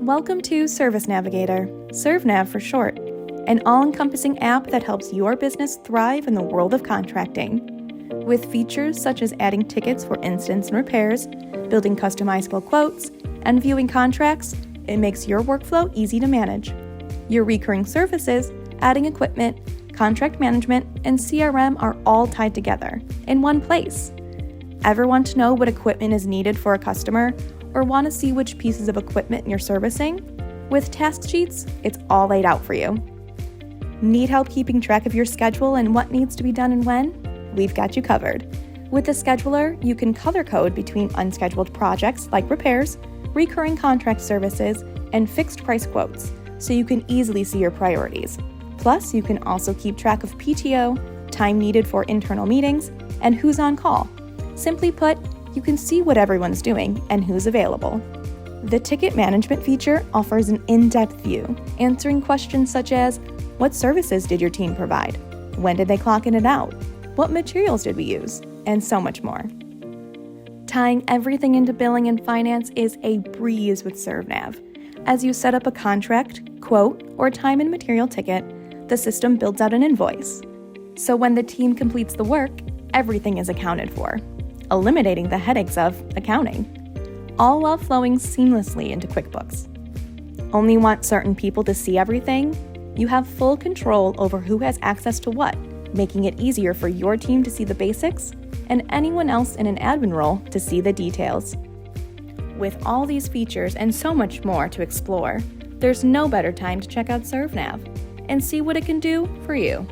Welcome to Service Navigator, ServNav for short, an all-encompassing app that helps your business thrive in the world of contracting. With features such as adding tickets for incidents and repairs, building customizable quotes, and viewing contracts, it makes your workflow easy to manage. Your recurring services, adding equipment, contract management, and CRM are all tied together in one place. Ever want to know what equipment is needed for a customer, or want to see which pieces of equipment you're servicing? With task sheets, it's all laid out for you. Need help keeping track of your schedule and what needs to be done and when? We've got you covered. With the scheduler, you can color code between unscheduled projects like repairs, recurring contract services, and fixed price quotes, so you can easily see your priorities. Plus, you can also keep track of PTO, time needed for internal meetings, and who's on call. Simply put, you can see what everyone's doing and who's available. The ticket management feature offers an in-depth view, answering questions such as, what services did your team provide? When did they clock in and out? What materials did we use? And so much more. Tying everything into billing and finance is a breeze with ServNav. As you set up a contract, quote, or time and material ticket, the system builds out an invoice. So when the team completes the work, everything is accounted for, eliminating the headaches of accounting, all while flowing seamlessly into QuickBooks. Only want certain people to see everything? You have full control over who has access to what, making it easier for your team to see the basics and anyone else in an admin role to see the details. With all these features and so much more to explore, there's no better time to check out ServNav and see what it can do for you.